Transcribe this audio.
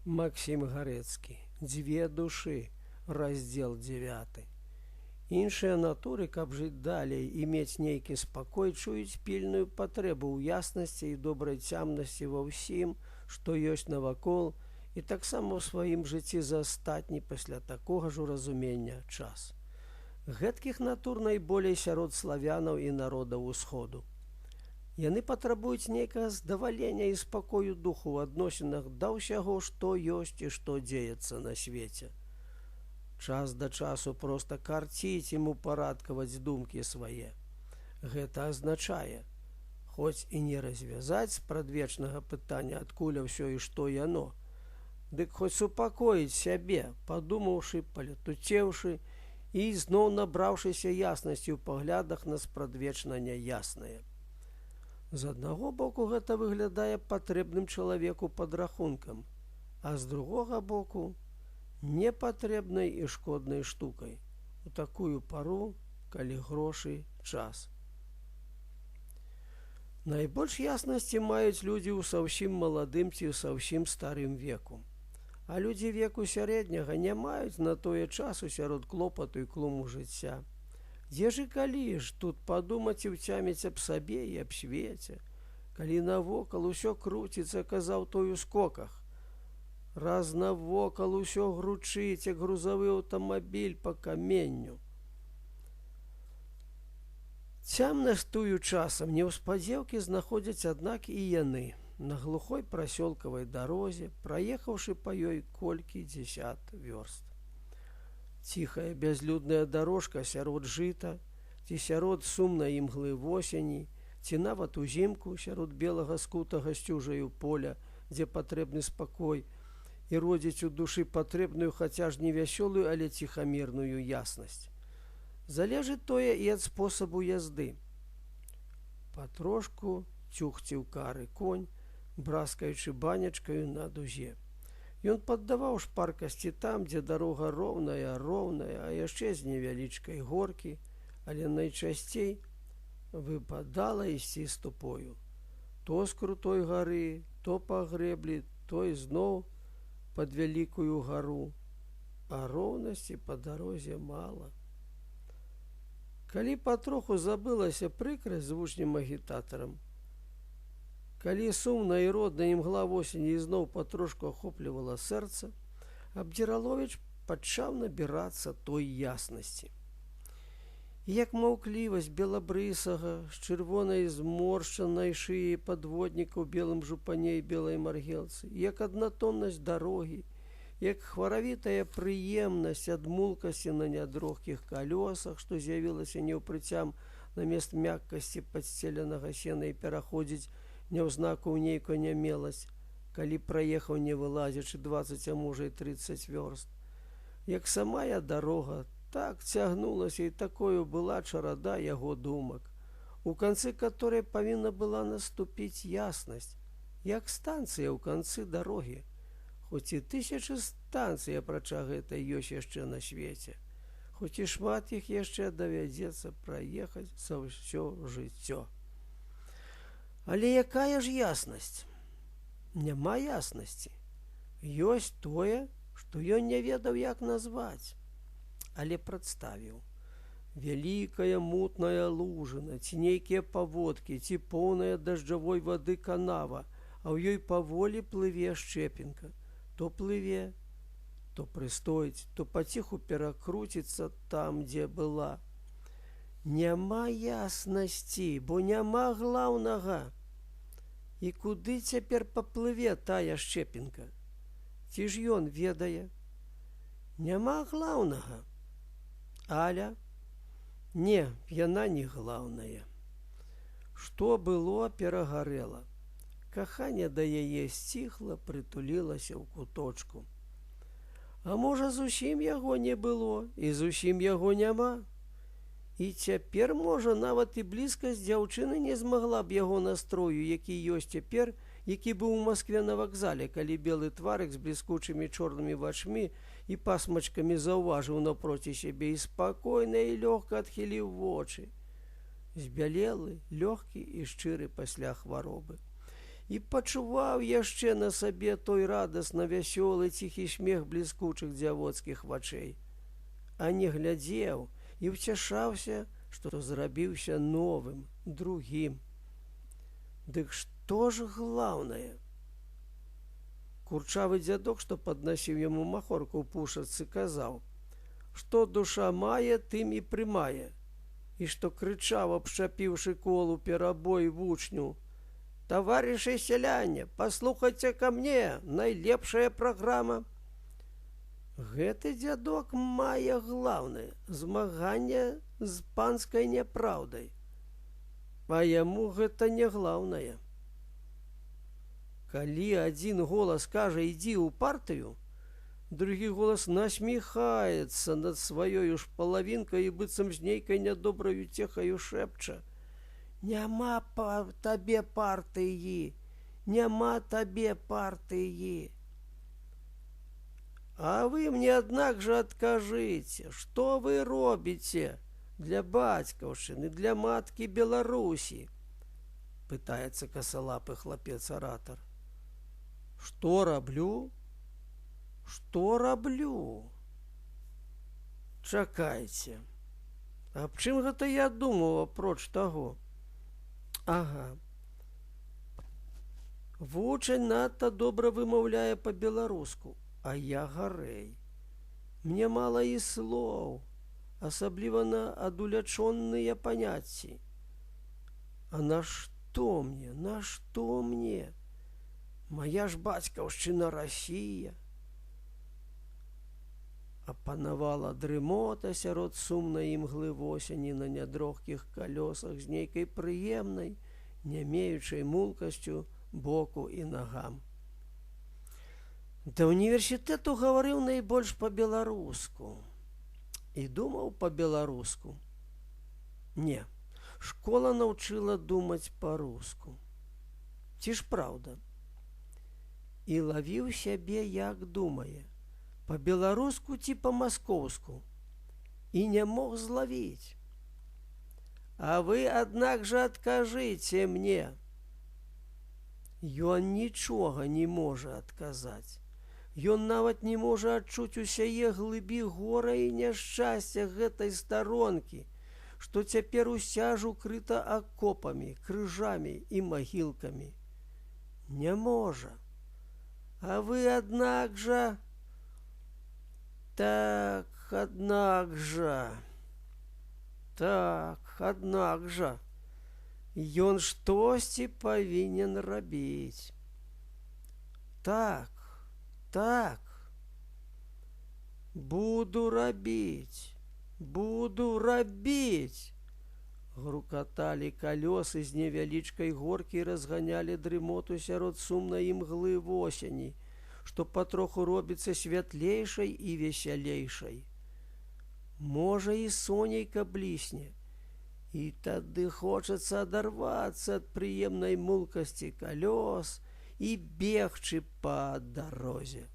Максим Гарэцкі. Дзве душы. Раздзел 9. Іншыя натуры, каб жыць далей і мець нейкі спакой, чуюць пільную патрэбу ў яснасці і добрай цямнасці ва ўсім, што ёсць навакол, і таксама ў сваім жыцці за астатні пасля такога ж уразумення час. Гэткіх натур найболей сярод славянаў і народаў усходу. Яны патрабуюць нейкага здавалення і спакою духу ў адносінах да ўсяго, што ёсць і што дзеецца на свеце. Час да часу проста карціць ім упарадкаваць думкі свае. Гэта азначае, хоць і не развязаць спрадвечнага пытання, адкуль ўсё і што яно, дык хоць супакоіць сябе, падумаўшы, палетуцеўшы і зноў набраўшыся яснасці ў паглядах на спрадвечна няяснае. З аднаго боку гэта выглядае патрэбным чалавеку падрахункам, а з другога боку непатрэбнай і шкоднай штукай у такую пару, калі грошы час. Найбольш яснасці маюць людзі ў саўсім маладым ці ў саўсім старым веку. А людзі веку сярэдняга не маюць на тое часу сярод клопату і клуму жыцця. Дзе ж і калі ж тут падумаць і ўцяміць аб сабе і аб свеце, калі навокал усё круціцца, казаў той у скоках. Раз навокал усё гручыць, як грузавы аўтамабіль па каменню. Цямнасць тую часам неўспадзеўкі знаходзяць, аднак, і яны на глухой прасёлкавай дарозе, праехаўшы па ёй колькі дзесят вёрст. Ціхая бязлюдная дарожка сярод жыта, ці сярод сумнай імглы восені, ці нават узімку сярод белага скутага сцюжаю поля, дзе патрэбны спакой, і родзіць у душы патрэбную, хаця ж не вясёлую, але ціхамірную яснасць. Залежыць тое і ад спосабу язды. Патрошку цюхціў кары конь, браскаючы банячкаю на дузе. Ён паддаваў шпаркасці там, дзе дарога роўная, а яшчэ з невялічкай горкі, але найчасцей выпадала ісці ступою. То з крутой гары, то па грэблі, то зноў пад вялікую гару, а роўнасці па дарозе мала. Калі патроху забылася прыкрасць з вучнем агітатарам, калі сумна і родна імгла восені ізноў патрошку ахоплівала сэрца, Абдзіраловіч пачаў набірацца той яснасці. І як маўклівасць белабрысага, з чырвонай зморшчанай шыяй падводніка ў белым жупане і белай маргелцы, як аднатоннасць дарогі, як хваравітая прыемнасць ад мулкасці на нядрохкіх калёсах, што з'явілася неўпрыцям намест мяккасці падсцеленага сена і пераходзіць няўзнаку ў нейкую нямеласць, калі праехаў не вылазячы 20, а можа і 30 вёрст. Як самая дарога, так цягнулася і такою была чарада яго думак, у канцы каторай павінна была наступіць яснасць, як станцыя ў канцы дарогі, хоць і тысячы станцый, апрача гэтай, ёсць яшчэ на свеце, хоць і шмат іх яшчэ давядзецца праехаць за ўсё жыццё. Але якая ж яснасць? Няма яснасці. Ёсць тое, што ён не ведаў, як назваць, але прадставіў. Вялікая мутная лужына, ці нейкія паводкі, ці поўная дажджавой вады канава, а ў ёй паволі плыве шчэпінка. То плыве, то прыстойць, то паціху перакруціцца там, дзе была. Няма яснасці, бо няма глаўнага. І куды цяпер паплыве тая шчэпінка? Ці ж ён ведае? Няма глаўнага. Аля? Не, яна не глаўная. Што было, перагарэла. Каханне да яе сціхла, прытулілася ў куточку. А можа, зусім яго не было, і зусім яго няма? І цяпер, можа, нават і блізкасць дзяўчыны не змагла б яго настрою, які ёсць цяпер, які быў у Маскве на вакзале, калі белы тварык з бліскучымі чорнымі вачмі і пасмачкамі заўважыў напроці сябе і спакойна і лёгка адхіліў вочы. Збялелы, лёгкі і шчыры пасля хваробы. і пачуваў яшчэ на сабе той радасна вясёлы ціхі смех бліскучых дзявоцкіх вачэй, а не глядзеў і ўцяшаўся, што зрабіўся новым, другім. Дык што ж глаўнае? Курчавы дзядок, што паднасіў яму махорку ў пушачцы, казаў, што душа мае, тым і прымае, і што крычаў, абшчапіўшы колу перабой вучню: «Таварышы сяляне, паслухайце ка мне, найлепшая праграма». Гэты дзядок мае глаўнае змаганне з панскай няпраўдай, а яму гэта не глаўнае. Калі адзін голас кажа «ідзі ў партыю», другі голас насміхаецца над сваёю ж палавінкай і быццам з нейкай нядобраю цехаю шэпча: «Няма табе партыі, няма табе партыі». А вы мне, аднак жа, адкажыце, што вы робіце для бацькаўшчыны, для маткі Беларусі? Пытаецца касалапы хлапец-аратар. Што раблю? Што раблю? Чакайце. Аб чым гэта я думаў апроч таго? Ага. Вучань надта добра вымаўляе па-беларуску, а я гарэй. Мне мала і слоў, асабліва на адулячонныя паняцці. А нашто мне? Мая ж бацькаўшчына Расія. Апанавала дрымота сярод сумнай імглы восені на нядрохкіх калёсах з нейкай прыемнай, нямеючай мулкасцю боку і нагам. Да універсітэту гаварыў найбольш па-беларуску і думаў па-беларуску. Не, школа навчыла думаць па-руску. Ці ж праўда? І лавіў сябе, як думае, па-беларуску ці па-маскоўску, і не мог злавіць. А вы, аднак жа, адкажыце мне. Ён нічога не можа адказаць. Ён нават не можа адчуць усяе глыбі гора і няшчасця гэтай старонкі, што цяпер уся ж укрыта акопамі, крыжамі і магілкамі. Не можа. А вы, аднак жа... Так, аднак жа... Ён штосьці павінен рабіць. Так. Буду рабіць. Грукаталі калёсы з невялічкай горкі, разганялі дрымоту сярод сумнай імглы восені, што патроху робіцца святлейшай і весялейшай. Можа, і сонейка блісне, і тады хочацца адарвацца ад прыемнай мулкасці калёс і бегчы па дарозе.